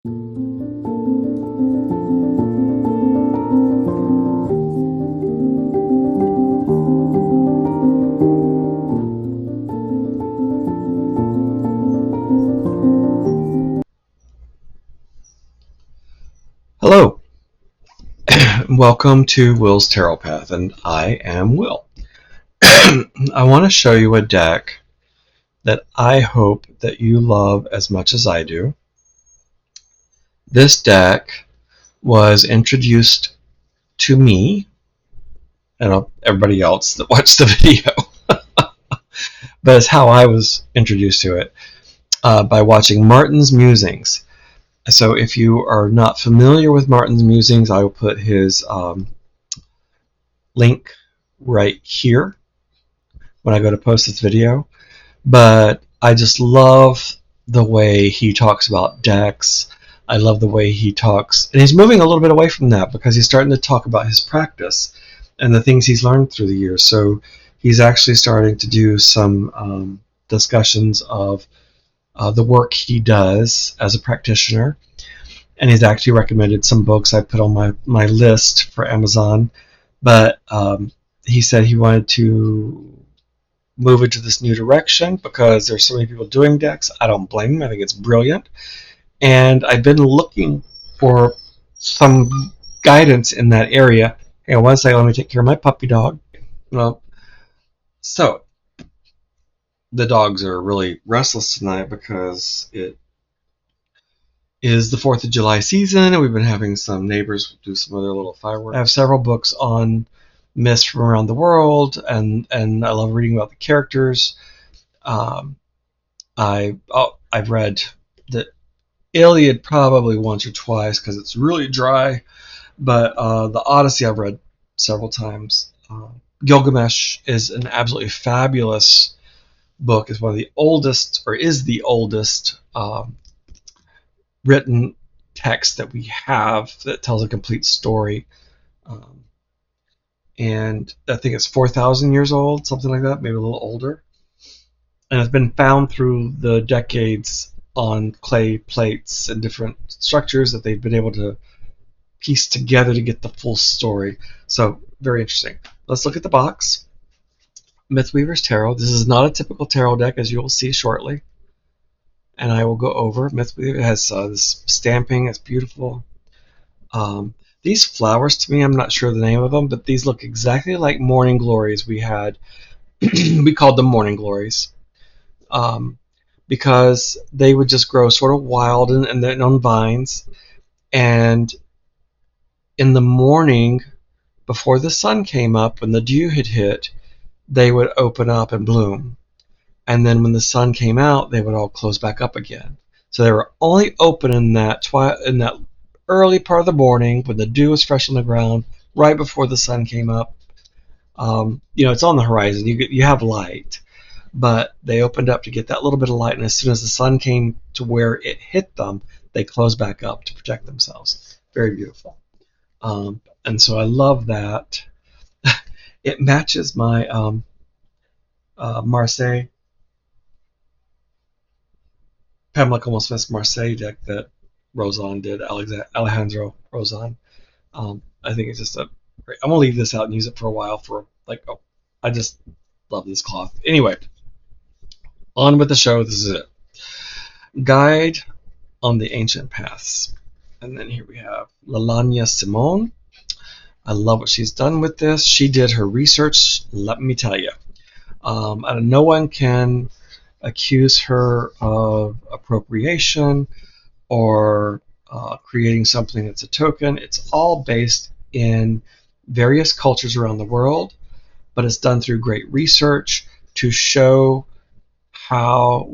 Hello, welcome to Will's Tarot Path, and I am Will. I want to show you a deck that I hope that you love as much as I do. This deck was introduced to me and everybody else that watched the video, but it's how I was introduced to it by watching Martin's Musings. So if you are not familiar with Martin's Musings, I will put his link right here when I go to post this video. But I just love the way he talks about decks. I love the way he talks, and he's moving a little bit away from that because he's starting to talk about his practice and the things he's learned through the years. So he's actually starting to do some discussions of the work he does as a practitioner, and he's actually recommended some books I put on my list for Amazon. But he said he wanted to move into this new direction because there's so many people doing decks. I don't blame him. I think it's brilliant. And I've been looking for some guidance in that area. Hey, one second, let me take care of my puppy dog. Well, so the dogs are really restless tonight because it is the 4th of July season, and we've been having some neighbors do some other little fireworks. I have several books on myths from around the world, and I love reading about the characters. I've read the Iliad probably once or twice because it's really dry, but the Odyssey I've read several times. Gilgamesh is an absolutely fabulous book. It's one of the oldest, or is the oldest, written text that we have that tells a complete story. And I think it's 4,000 years old, something like that, maybe a little older. And it's been found through the decades on clay plates and different structures that they've been able to piece together to get the full story. So, very interesting. Let's look at the box. Mythweaver's Tarot. This is not a typical tarot deck, as you will see shortly. And I will go over. Mythweaver has this stamping. It's beautiful. These flowers, to me, I'm not sure the name of them, but these look exactly like morning glories we had. We called them morning glories. Because they would just grow sort of wild and on vines. And in the morning, before the sun came up, when the dew had hit, they would open up and bloom. And then when the sun came out, they would all close back up again. So they were only open in that early part of the morning when the dew was fresh on the ground, right before the sun came up. It's on the horizon. You have light. But they opened up to get that little bit of light, and as soon as the sun came to where it hit them, they closed back up to protect themselves. Very beautiful. And so I love that. It matches my Marseille, Pamela Como Smith's Marseille deck that Rosan did, Alejandro Rosan. I think it's just great. I'm going to leave this out and use it for a while I just love this cloth. Anyway, on with the show. This is it. Guide on the Ancient Paths. And then here we have Lalanya Simone. I love what she's done with this. She did her research, let me tell you. No one can accuse her of appropriation or creating something that's a token. It's all based in various cultures around the world, but it's done through great research to show how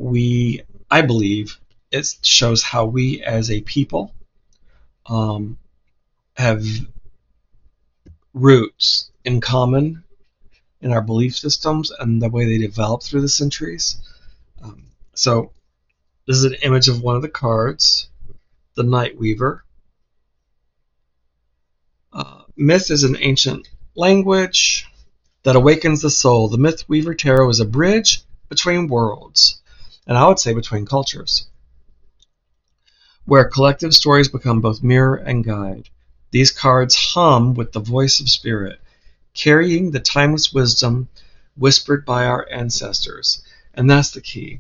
I believe it shows how we as a people have roots in common in our belief systems and the way they developed through the centuries. So this is an image of one of the cards, the Night Weaver. Myth is an ancient language that awakens the soul. The Myth Weaver Tarot is a bridge between worlds, and I would say between cultures. where collective stories become both mirror and guide. These cards hum with the voice of spirit, carrying the timeless wisdom whispered by our ancestors. And that's the key.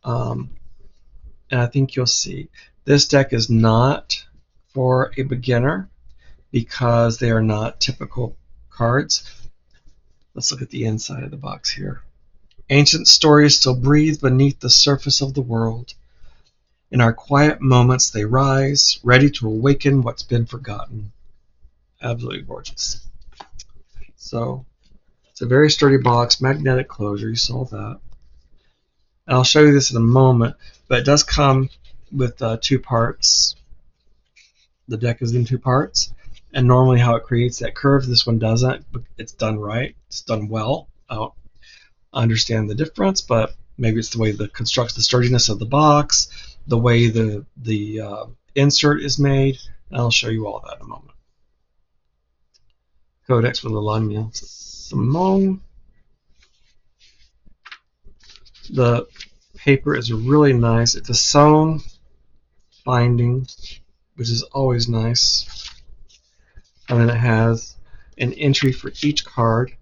And I think you'll see. This deck is not for a beginner because they are not typical cards. Let's look at the inside of the box here. Ancient stories still breathe beneath the surface of the world. In our quiet moments, they rise, ready to awaken what's been forgotten. Absolutely gorgeous. So, it's a very sturdy box, magnetic closure, you saw that. And I'll show you this in a moment, but it does come with 2 parts. The deck is in 2 parts, and normally how it creates that curve, this one doesn't, but it's done right, it's done well. I don't understand the difference, but maybe it's the way that constructs the sturdiness of the box, the way the insert is made, and I'll show you all that in a moment. Codex with Melania Simone. The paper is really nice. It's a sewn binding, which is always nice. And then it has an entry for each card.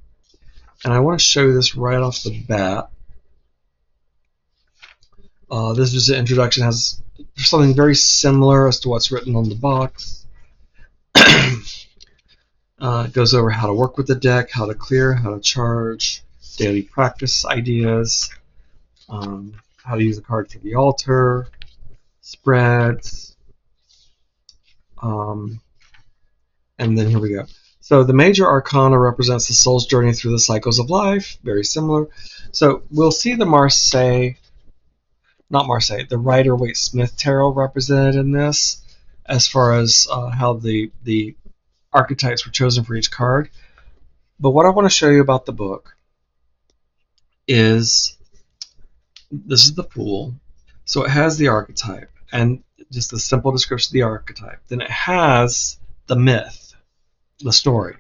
And I want to show you this right off the bat. This is an introduction. It has something very similar as to what's written on the box. It goes over how to work with the deck, how to clear, how to charge, daily practice ideas, how to use the card for the altar, spreads, and then here we go. So the major arcana represents the soul's journey through the cycles of life, very similar. So we'll see the the Rider-Waite-Smith tarot represented in this, as far as how the archetypes were chosen for each card. But what I want to show you about the book is, this is the Fool. So it has the archetype, and just a simple description of the archetype. Then it has the myth, the story,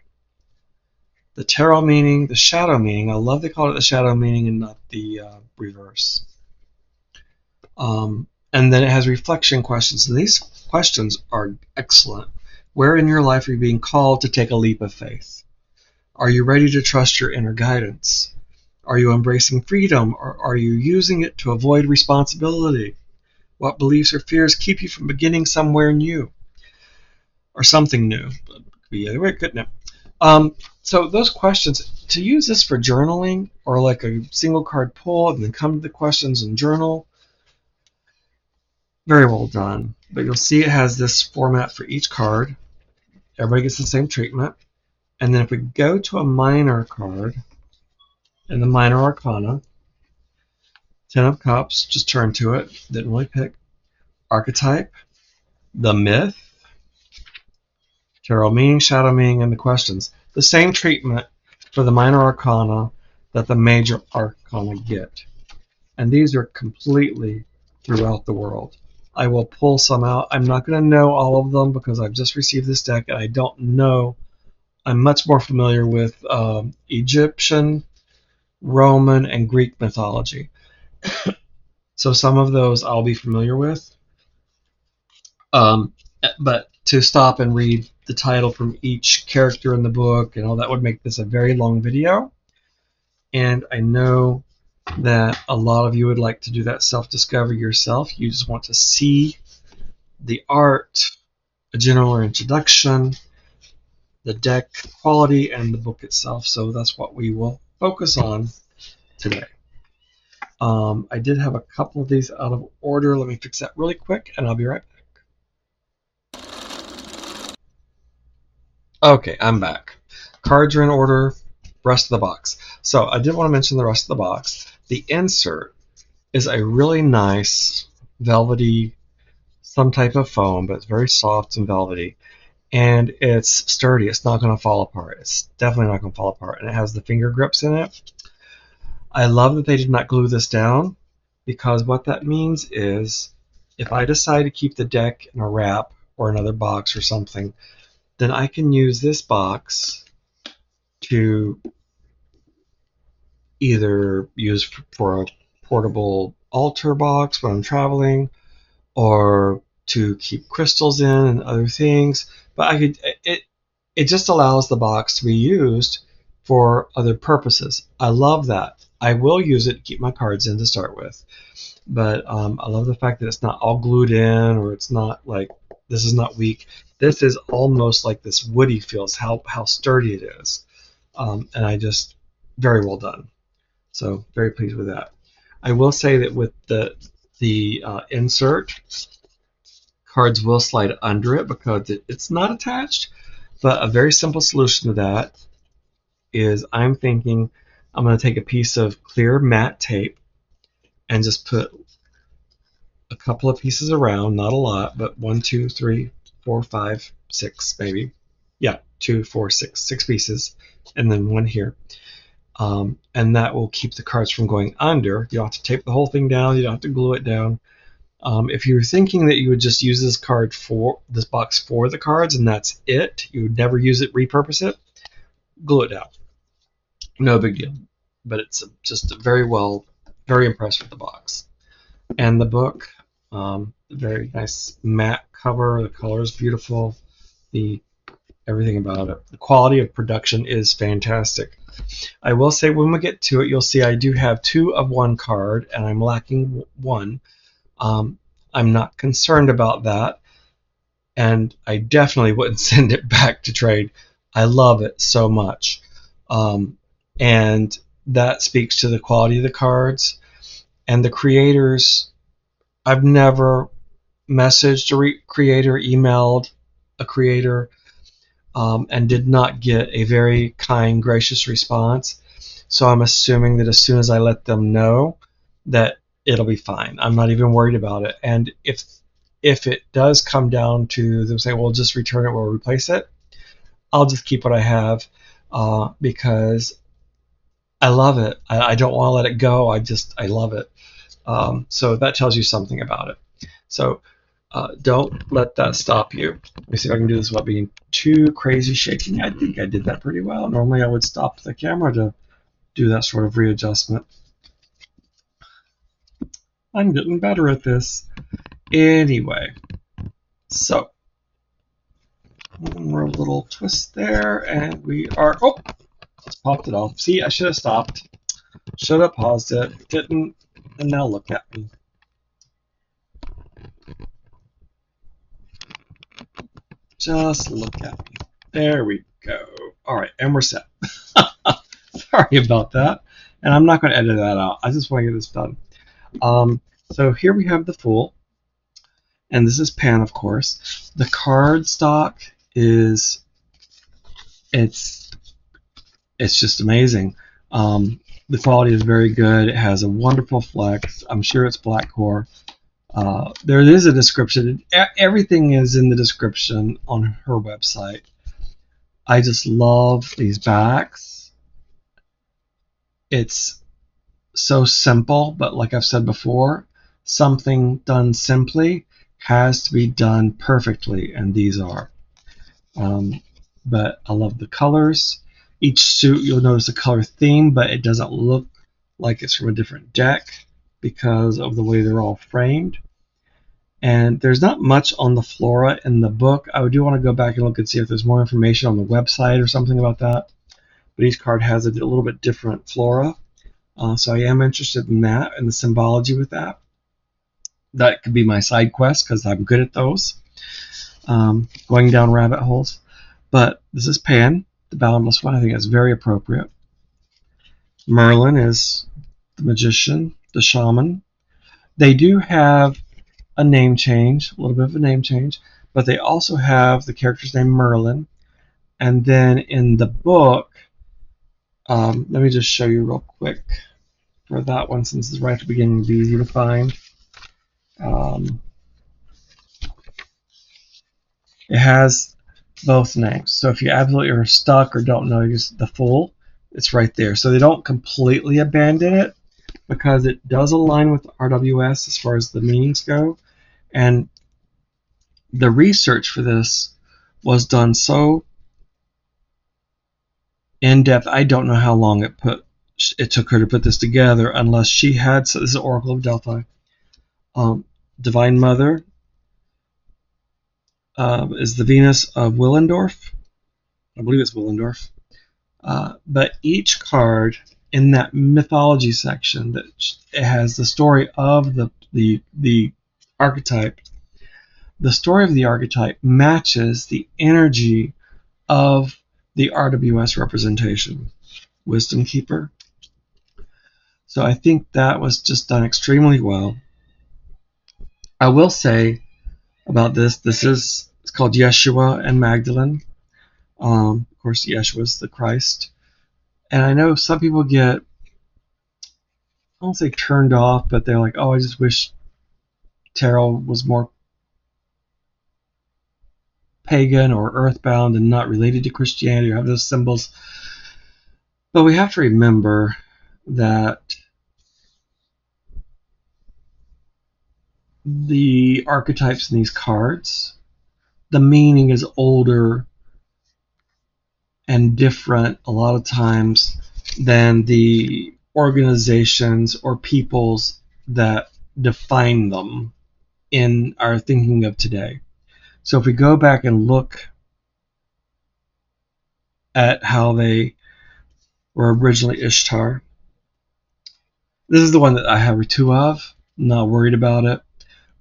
the tarot meaning, the shadow meaning. I love they call it the shadow meaning and not the reverse. And then it has reflection questions, and these questions are excellent. Where in your life are you being called to take a leap of faith? Are you ready to trust your inner guidance? Are you embracing freedom, or are you using it to avoid responsibility? What beliefs or fears keep you from beginning somewhere new? Or something new. It could be either way, couldn't it? So those questions, to use this for journaling, or like a single card pull, and then come to the questions and journal, very well done. But you'll see it has this format for each card. Everybody gets the same treatment. And then if we go to a minor card, in the minor arcana, 10 of Cups, just turn to it, didn't really pick. Archetype, the myth, tarot meaning, shadow meaning, and the questions. The same treatment for the minor arcana that the major arcana get. And these are completely throughout the world. I will pull some out. I'm not going to know all of them because I've just received this deck and I don't know. I'm much more familiar with Egyptian, Roman, and Greek mythology. So some of those I'll be familiar with. But to stop and read the title from each character in the book and all that would make this a very long video. And I know that a lot of you would like to do that self-discovery yourself. You just want to see the art, a general introduction, the deck quality, and the book itself. So that's what we will focus on today. I did have a couple of these out of order. Let me fix that really quick, and I'll be right back. Okay, I'm back. Cards are in order, rest of the box. So I did want to mention the rest of the box. The insert is a really nice velvety, some type of foam, but it's very soft and velvety. And it's sturdy. It's not going to fall apart. It's definitely not going to fall apart. And it has the finger grips in it. I love that they did not glue this down, because what that means is if I decide to keep the deck in a wrap or another box or something, then I can use this box to either use for a portable altar box when I'm traveling, or to keep crystals in and other things. But it just allows the box to be used for other purposes. I love that. I will use it to keep my cards in to start with, but I love the fact that it's not all glued in, or it's not like, this is not weak. This is almost like this woody feels, how sturdy it is. And I just, very well done. So very pleased with that. I will say that with the insert, cards will slide under it because it's not attached. But a very simple solution to that is, I'm thinking I'm going to take a piece of clear matte tape and just put a couple of pieces around, not a lot, but 1, 2, 3, 4, 5, 6 maybe. Yeah, 2, 4, 6 pieces, and then one here. And that will keep the cards from going under. You don't have to tape the whole thing down. You don't have to glue it down. If you were thinking that you would just use this box for the cards and that's it, you would never use it, repurpose it, glue it down. No big deal. But it's just very impressed with the box. And the book, very nice matte cover. The color is beautiful. Everything about it. The quality of production is fantastic. I will say, when we get to it, you'll see I do have 2 of one card, and I'm lacking 1. I'm not concerned about that, and I definitely wouldn't send it back to trade. I love it so much, and that speaks to the quality of the cards and the creators. I've never messaged a creator, emailed a creator, and did not get a very kind, gracious response. So I'm assuming that as soon as I let them know, that it'll be fine. I'm not even worried about it. And if it does come down to them saying, "Well, just return it, we'll replace it," I'll just keep what I have, because I love it. I don't want to let it go. I love it. So that tells you something about it. So don't let that stop you. Let me see if I can do this without being too crazy shaking. I think I did that pretty well. Normally I would stop the camera to do that sort of readjustment. I'm getting better at this. Anyway, so one more little twist there, and we are, oh, just popped it off. See, I should have stopped. Should have paused it. Didn't, and now look at me. Just look at me. There we go. All right, and we're set. Sorry about that. And I'm not going to edit that out. I just want to get this done. So here we have the Fool. And this is Pan, of course. The card stock is, it's just amazing. The quality is very good. It has a wonderful flex. I'm sure it's black core. There is a description. Everything is in the description on her website. I just love these backs. It's so simple, but like I've said before, something done simply has to be done perfectly, and these are. But I love the colors. Each suit, you'll notice a color theme, but it doesn't look like it's from a different deck because of the way they're all framed. And there's not much on the flora in the book. I do want to go back and look and see if there's more information on the website or something about that. But each card has a little bit different flora. So I am interested in that and the symbology with that. That could be my side quest because I'm good at those. Going down rabbit holes. But this is Pan, the boundless one. I think that's very appropriate. Merlin is the magician, the shaman. They do have a name change, a little bit of a name change, but they also have the character's name Merlin. And then in the book, let me just show you real quick for that one, since it's right at the beginning, it'll be easy to find. It has both names. So if you absolutely are stuck or don't know the Fool, it's right there. So they don't completely abandon it because it does align with RWS as far as the meanings go. And the research for this was done so in depth. I don't know how long it took her to put this together, unless she had. So this is Oracle of Delphi, Divine Mother, is the Venus of Willendorf. I believe it's Willendorf. But each card in that mythology section, that it has the story of the archetype. The story of the archetype matches the energy of the RWS representation, Wisdom Keeper. So I think that was just done extremely well. I will say about this is, it's called Yeshua and Magdalene. Of course, Yeshua is the Christ. And I know some people get, I won't say turned off, but they're like, oh, I just wish tarot was more pagan or earthbound and not related to Christianity or have those symbols. But we have to remember that the archetypes in these cards, the meaning is older and different a lot of times than the organizations or peoples that define them in our thinking of today. So if we go back and look at how they were originally Ishtar, this is the one that I have two of. I'm not worried about it.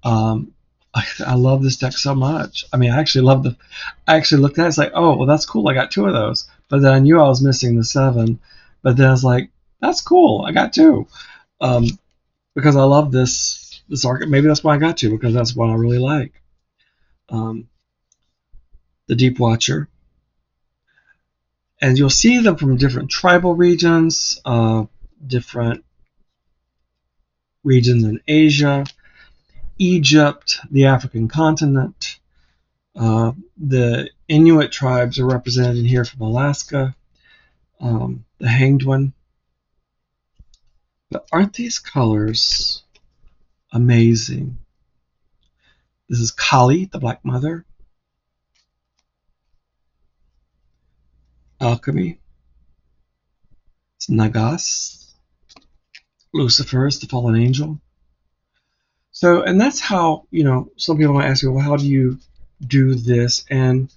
I love this deck so much. I mean, I actually looked at it, it's like, oh, well, that's cool. I got two of those. But then I knew I was missing the 7. But then I was like, that's cool. I got 2. Because I love this archetype. Maybe that's why I got 2, because that's what I really like. The Deep Watcher. And you'll see them from different tribal regions, different regions in Asia, Egypt, the African continent. The Inuit tribes are represented in here from Alaska, the Hanged One. But aren't these colors amazing? This is Kali, the Black Mother. Alchemy. It's Nagas. Lucifer is the fallen angel. So, and that's how, some people might ask you, well, how do you do this? And,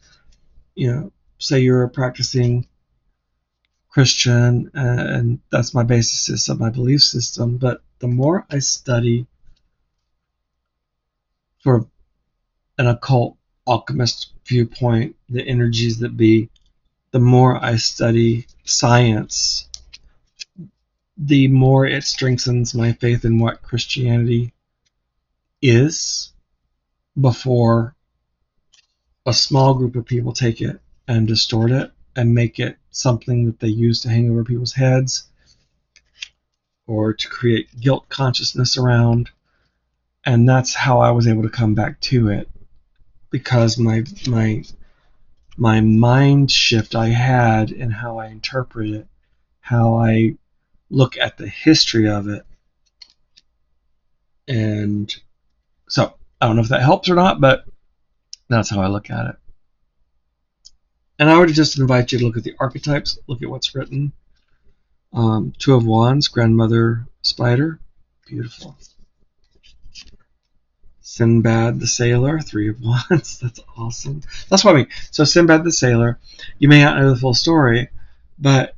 say you're a practicing Christian, and that's my basis of my belief system. But the more I study sort of an occult alchemist viewpoint, the energies that be, the more I study science, the more it strengthens my faith in what Christianity is, before a small group of people take it and distort it and make it something that they use to hang over people's heads or to create guilt consciousness around. And that's how I was able to come back to it, because my mind shift I had in how I interpret it, how I look at the history of it. And so I don't know if that helps or not, but that's how I look at it. And I would just invite you to look at the archetypes, look at what's written. 2 of Wands, Grandmother Spider, beautiful. Sinbad the Sailor, 3 of Wands, that's awesome. That's what I mean. So Sinbad the Sailor, you may not know the full story, but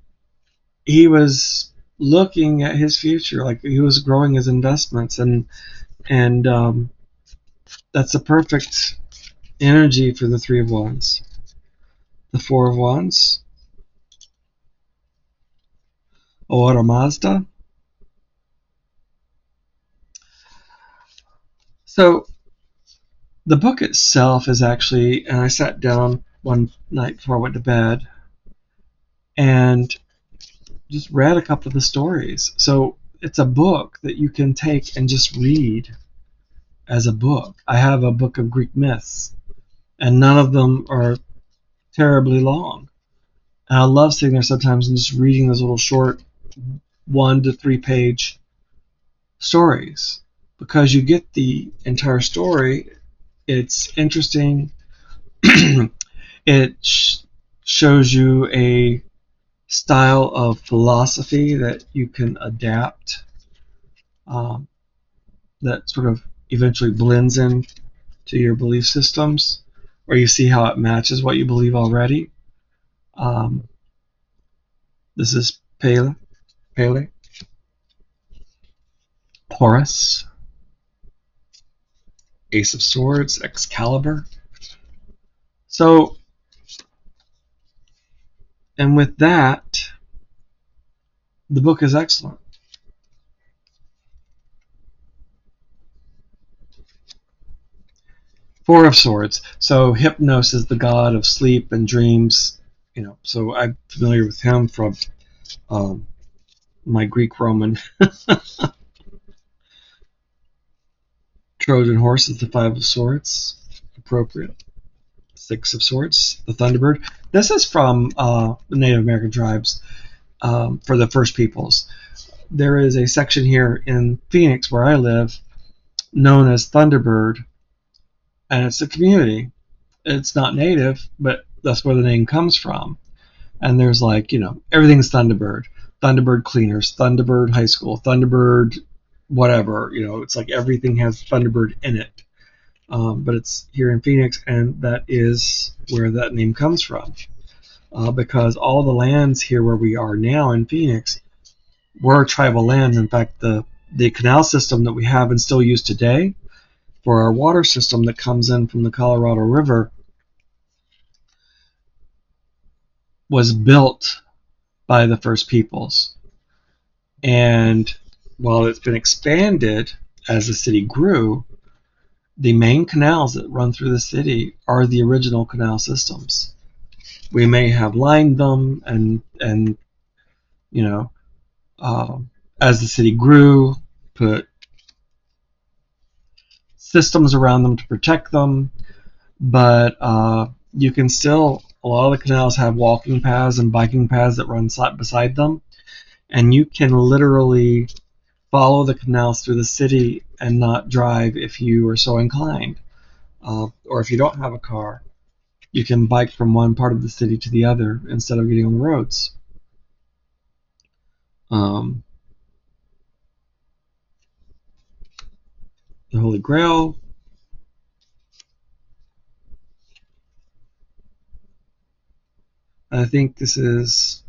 he was looking at his future, like he was growing his investments, and that's a perfect energy for the 3 of Wands. The 4 of Wands, Ora Mazda. So the book itself is actually, and I sat down one night before I went to bed and just read a couple of the stories. So it's a book that you can take and just read as a book. I have a book of Greek myths, and none of them are terribly long. And I love sitting there sometimes and just reading those little short 1 to 3 page stories, because you get the entire story. It's interesting. It shows you a style of philosophy that you can adapt, that sort of eventually blends in to your belief systems. or you see how it matches what you believe already. Um, this is Pele, Horus, Ace of Swords, Excalibur. So, and with that, the book is excellent. Four of Swords. So Hypnos is the god of sleep and dreams. So I'm familiar with him from my Greek-Roman. Trojan horse is the Five of Swords. Appropriate. Six of Swords, the Thunderbird. This is from the Native American tribes for the First Peoples. There is a section here in Phoenix where I live known as Thunderbird, and it's a community. It's not native, but that's where the name comes from. And there's everything's Thunderbird. Thunderbird Cleaners, Thunderbird High School, Thunderbird whatever. It's like everything has Thunderbird in it. But it's here in Phoenix, and that is where that name comes from. Because all the lands here where we are now in Phoenix were tribal land. In fact, the canal system that we have and still use today for our water system that comes in from the Colorado River was built by the First Peoples. And while it's been expanded as the city grew, the main canals that run through the city are the original canal systems. We may have lined them and as the city grew, put systems around them to protect them, but you can still, a lot of the canals have walking paths and biking paths that run side beside them, and you can literally follow the canals through the city and not drive if you are so inclined. Or if you don't have a car, you can bike from one part of the city to the other instead of getting on the roads. The Holy Grail. I think this is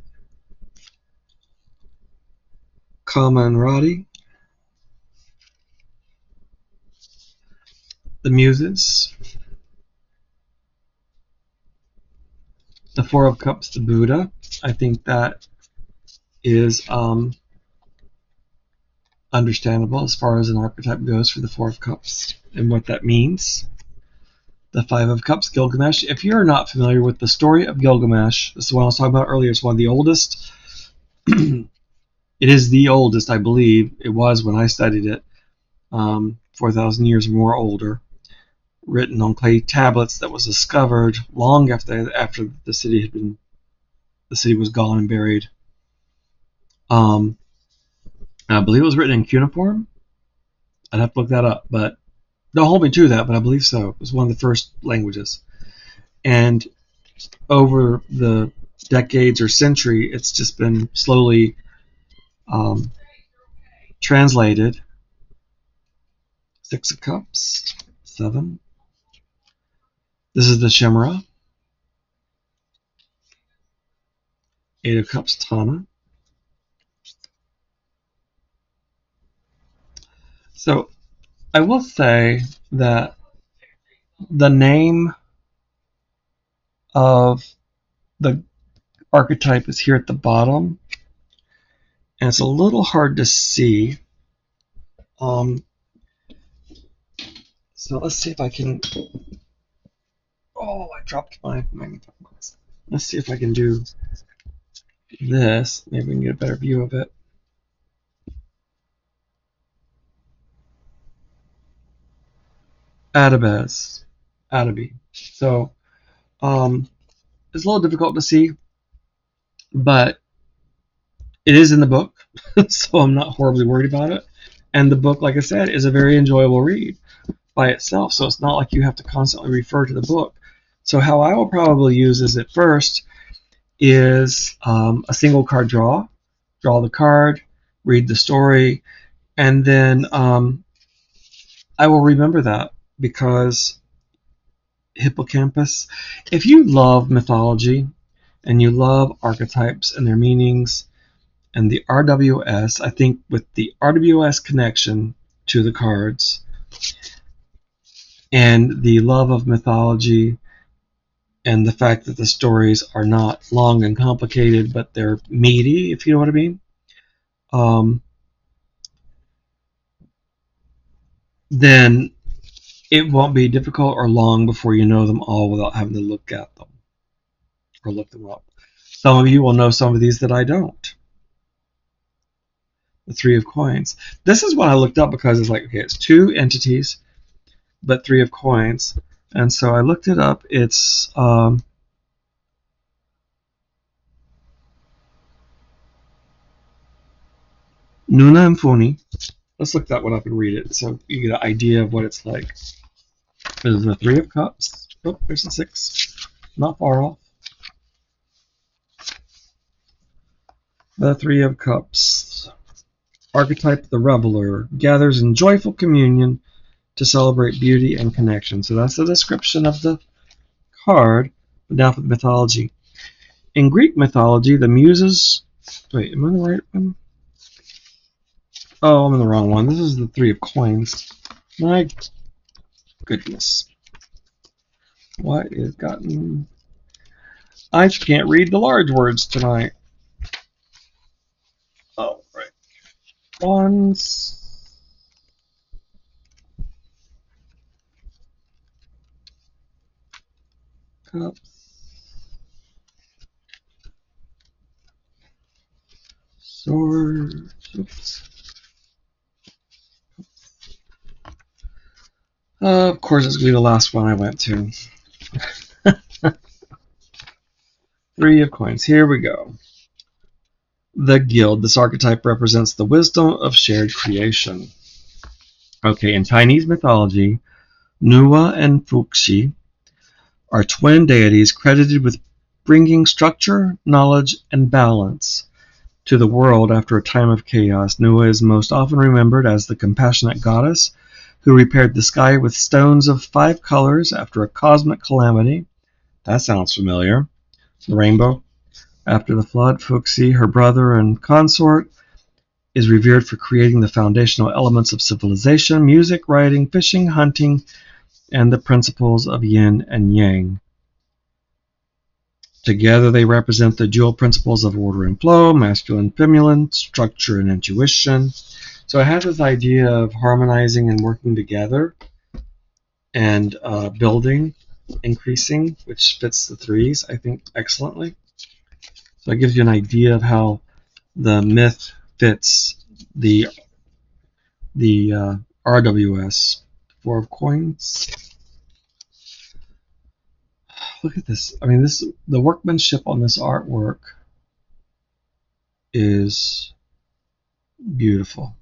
Kamanradi. The Muses. The Four of Cups, the Buddha. I think that is understandable as far as an archetype goes for the Four of Cups and what that means. The Five of Cups, Gilgamesh. If you're not familiar with the story of Gilgamesh, this is what I was talking about earlier. It's one of the oldest. It is the oldest, I believe. It was when I studied it. 4,000 years or more older. Written on clay tablets that was discovered long after the city was gone and buried. I believe it was written in cuneiform. I'd have to look that up, but don't hold me to that, but I believe so. It was one of the first languages. And over the decades or century, it's just been slowly translated. Six of Cups, 7. This is the Shimra. 8 of Cups, Tana. So I will say that the name of the archetype is here at the bottom, and it's a little hard to see. So let's see if I can. Oh, I dropped my magnifying glass. Let's see if I can do this. Maybe we can get a better view of it. Adaby. So it's a little difficult to see, but it is in the book, so I'm not horribly worried about it. And the book, like I said, is a very enjoyable read by itself, so it's not like you have to constantly refer to the book. So how I will probably use this at first is a single card draw the card, read the story, and then I will remember that, because hippocampus. If you love mythology and you love archetypes and their meanings and the RWS, I think with the RWS connection to the cards and the love of mythology and the fact that the stories are not long and complicated, but they're meaty, if you know what I mean, then it won't be difficult or long before you know them all without having to look at them or look them up. Some of you will know some of these that I don't. The Three of Coins. This is what I looked up because it's like, okay, it's two entities, but Three of Coins. And so I looked it up. It's Nuna and Funi. Let's look that one up and read it so you get an idea of what it's like. There's the Three of Cups. Oh, there's the Six. Not far off. The Three of Cups. Archetype the Reveler gathers in joyful communion to celebrate beauty and connection. So that's the description of the card. But now for the mythology. In Greek mythology, the Muses. Wait, am I in the right one? Oh, I'm in the wrong one. This is the Three of Coins. My goodness. What is gotten... I can't read the large words tonight. Oh, right. Wands. Cups. Swords. Oops. Of course, it's going to be the last one I went to. Three of Coins. Here we go. The Guild. This archetype represents the wisdom of shared creation. Okay, in Chinese mythology, Nuwa and Fuxi are twin deities credited with bringing structure, knowledge, and balance to the world after a time of chaos. Nuwa is most often remembered as the compassionate goddess who repaired the sky with stones of 5 colors after a cosmic calamity. That sounds familiar. The rainbow. After the flood, Fuxi, her brother and consort, is revered for creating the foundational elements of civilization: music, writing, fishing, hunting, and the principles of yin and yang. Together they represent the dual principles of order and flow, masculine, feminine, structure and intuition. So it has this idea of harmonizing and working together and building, increasing, which fits the threes, I think, excellently. So it gives you an idea of how the myth fits the RWS, Four of Coins. Look at this. I mean, the workmanship on this artwork is beautiful.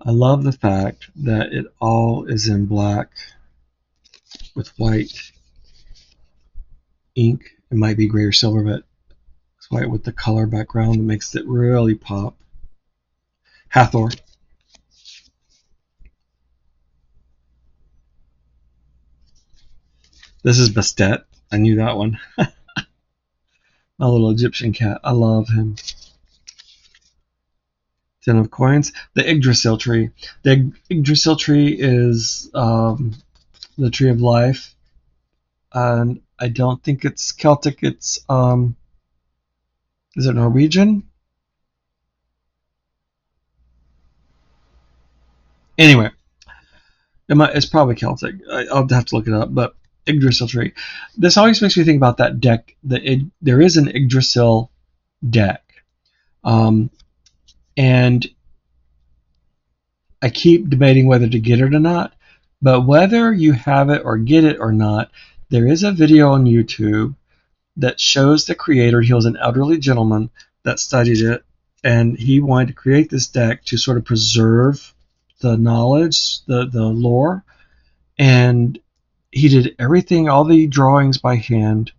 I love the fact that it all is in black with white ink. It might be gray or silver, but it's white with the color background that makes it really pop. Hathor. This is Bastet. I knew that one. My little Egyptian cat. I love him. Ten of Coins. The Yggdrasil tree. The Yggdrasil tree is the tree of life. And I don't think it's Celtic. It's is it Norwegian? Anyway, it's probably Celtic. I'll have to look it up. But Yggdrasil tree. This always makes me think about that deck. There is an Yggdrasil deck. And I keep debating whether to get it or not. But whether you have it or get it or not, there is a video on YouTube that shows the creator. He was an elderly gentleman that studied it, and he wanted to create this deck to sort of preserve the knowledge, the lore, and he did everything, all the drawings by hand.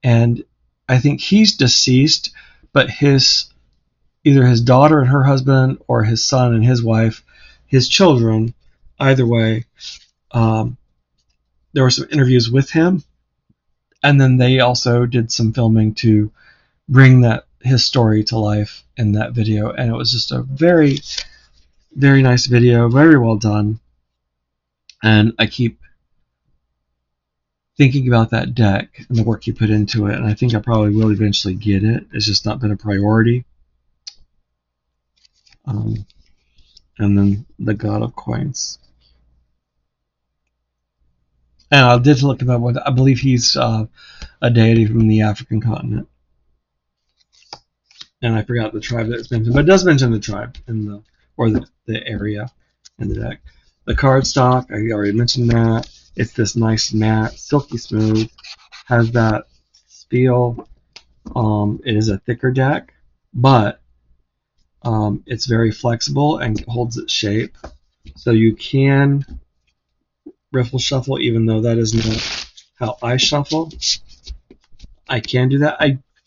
And I think he's deceased, but either his daughter and her husband, or his son and his wife, his children, either way, there were some interviews with him, and then they also did some filming to bring that his story to life in that video, and it was just a very, very nice video, very well done. And I keep thinking about that deck and the work you put into it, and I think I probably will eventually get it. It's just not been a priority. And then the God of Coins. And I did look him up. I believe he's a deity from the African continent. And I forgot the tribe that it's mentioned, but it does mention the tribe in the, or the area in the deck. The cardstock, I already mentioned that. It's this nice matte, silky smooth, has that feel. It is a thicker deck, but it's very flexible and holds its shape. So you can riffle shuffle, even though that is not how I shuffle. I can do that.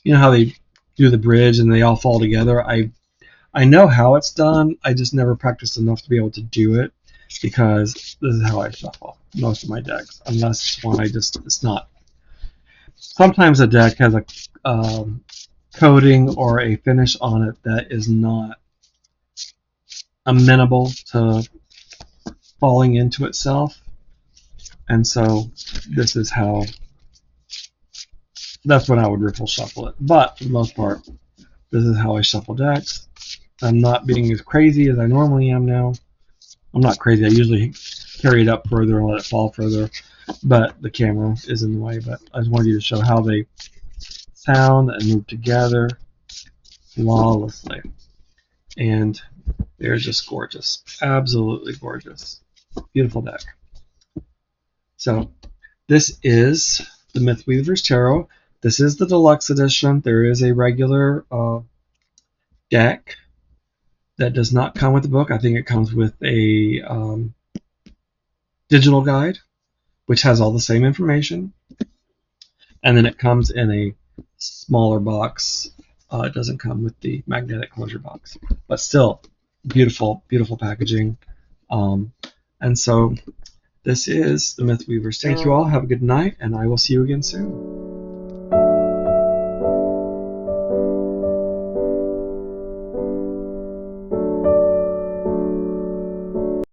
You know how they do the bridge and they all fall together. I know how it's done. I just never practiced enough to be able to do it, because this is how I shuffle most of my decks. Unless one it's not. Sometimes a deck has a coating or a finish on it that is not amenable to falling into itself, and so this is how. That's when I would riffle shuffle it. But for the most part, this is how I shuffle decks. I'm not being as crazy as I normally am now. I'm not crazy. I usually carry it up further and let it fall further, but the camera is in the way. But I just wanted you to show how they sound and move together flawlessly. And they're just gorgeous. Absolutely gorgeous. Beautiful deck. So this is the Mythweaver's Tarot. This is the deluxe edition. There is a regular deck that does not come with the book. I think it comes with a digital guide, which has all the same information. And then it comes in a smaller box. It doesn't come with the magnetic closure box. But still, beautiful, beautiful packaging. And so this is the Mythweavers. Thank you all. Have a good night, and I will see you again soon.